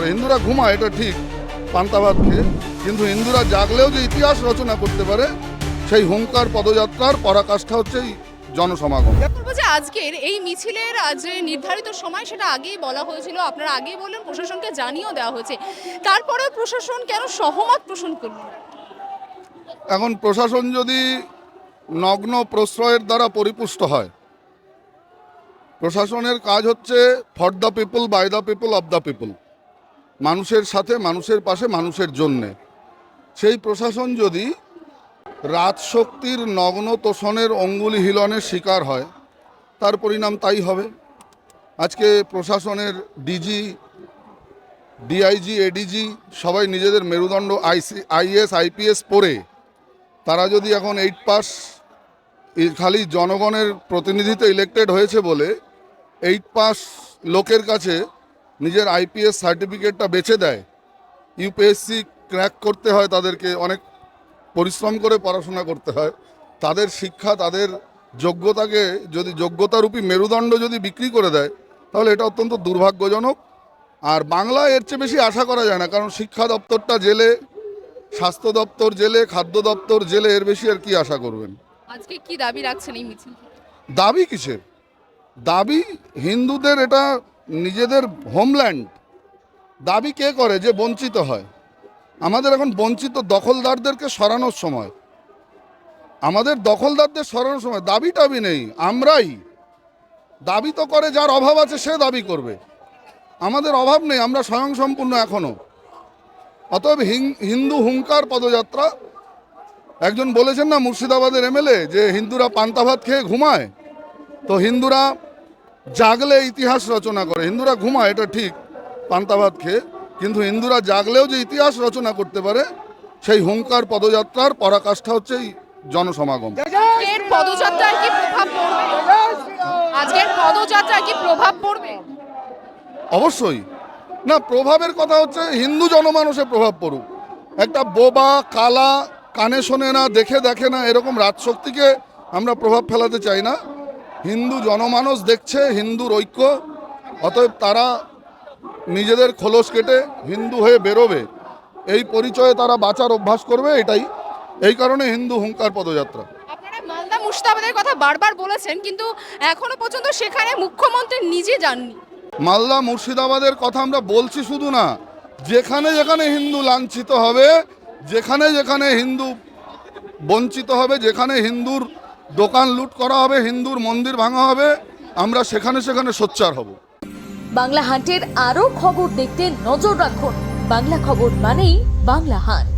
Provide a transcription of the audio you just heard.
হিন্দুরা ঘুমায় এটা ঠিক পান্তা ভাত খেয়ে, কিন্তু হিন্দুরা জাগলেও যে ইতিহাস রচনা করতে পারে সেই হুঙ্কার পদযাত্রার পরাকাষ্ঠা হচ্ছে এই জনসমাগম। বলবো যে আজকের এই মিছিলের যে নির্ধারিত সময় সেটা আগেই বলা হয়েছিল, আপনারা আগেই বললেন, প্রশাসনকে জানিয়েও দেওয়া হয়েছে, তারপরে প্রশাসন কেন সহমত পোষণ করল? এখন প্রশাসন যদি নগ্ন প্রশ্রয়ের দ্বারা পরিপুষ্ট হয়, প্রশাসনের কাজ হচ্ছে for the people, by the people, of the people, মানুষের সাথে, মানুষের পাশে, মানুষের জন্যে। সেই প্রশাসন যদি রাজশক্তির নগ্ন তোষণের অঙ্গুলি হিলনের শিকার হয়, তার পরিণাম তাই হবে। আজকে প্রশাসনের ডিজি, ডিআইজি, এডিজি সবাই নিজেদের মেরুদণ্ড আইএস আইপিএস পড়ে তারা যদি এখন 8 পাস খালি জনগণের প্রতিনিধিত্বে ইলেক্টেড হয়েছে বলে 8 পাস লোকের কাছে নিজের আইপিএস সার্টিফিকেটটা বেচে দেয়, ইউপিএসসি ক্র্যাক করতে হয়, তাদেরকে অনেক পরিশ্রম করে পড়াশোনা করতে হয়, তাদের শিক্ষা, তাদের যোগ্যতাকে যদি যোগ্যতারূপী মেরুদণ্ড যদি বিক্রি করে দেয়, তাহলে এটা অত্যন্ত দুর্ভাগ্যজনক। আর বাংলায় এর চেয়ে বেশি আশা করা যায় না, কারণ শিক্ষা দপ্তরটা জেলে, স্বাস্থ্য দপ্তর জেলে, খাদ্য দপ্তর জেলে, এর বেশি আর কি আশা করবেন? আজকে কি দাবি রাখছেন এই মিছিল? দাবি কিসের দাবি? হিন্দুদের এটা নিজেদের হোমল্যান্ড। দাবি কে করে? যে বঞ্চিত হয়। আমাদের এখন বঞ্চিত দখলদারদেরকে সরানোর সময়, আমাদের দখলদারদের সরানোর সময়। দাবি টাবি নেই, আমরাই দাবি তো করে, যার অভাব আছে সে দাবি করবে। আমাদের অভাব নেই, আমরা স্বয়ংসম্পূর্ণ এখনো। অতএব হিন্দু হুঙ্কার পদযাত্রা। একজন বলেছেন না মুর্শিদাবাদের এমএলএ যে হিন্দুরা পান্তা ভাত খেয়ে ঘুমায়, তো হিন্দুরা জাগলে ইতিহাস রচনা করে। হিন্দুরা ঘুমায় এটা ঠিক পান্তা ভাত খেয়ে, কিন্তু হিন্দুরা জাগলেও যে ইতিহাস রচনা করতে পারে সেই হুঙ্কার পদযাত্রার পরাকাষ্ঠা হচ্ছে এই জনসমাগম। আজকের পদযাত্রার কি প্রভাব পড়বে? আজকের পদযাত্রার কি প্রভাব পড়বে? অবশ্যই না, প্রভাবের কথা হচ্ছে হিন্দু জনমানসে প্রভাব পড়ুক। একটা বোবা, কালা, কানে শোনে না, দেখে না, এরকম রাজশক্তিকে আমরা প্রভাব ফেলাতে চাই না। হিন্দু জনমানস দেখছে হিন্দুর ঐক্য, অতএব তারা নিজেদের খোলস কেটে হিন্দু হয়ে বেরোবে, এই পরিচয়ে তারা বাঁচার অভ্যাস করবে। এটাই, এই কারণে হিন্দু হুঙ্কার পদযাত্রা। আপনারা মালদা মুর্শিদাবাদের কথা বারবার বলেছেন, কিন্তু এখনো পর্যন্ত সেখানে মুখ্যমন্ত্রী নিজে যাননি। মালদা মুর্শিদাবাদের কথা আমরা বলছি শুধু না, যেখানে যেখানে হিন্দু লাঞ্ছিত হবে, যেখানে যেখানে হিন্দু বঞ্চিত হবে, যেখানে হিন্দুর দোকান লুট করা হবে, হিন্দুর মন্দির ভাঙা হবে, আমরা সেখানে সেখানে সোচ্চার হব। বাংলা হান্টের আরও খবর দেখতে নজর রাখুন। বাংলা খবর মানেই বাংলা হান্ট।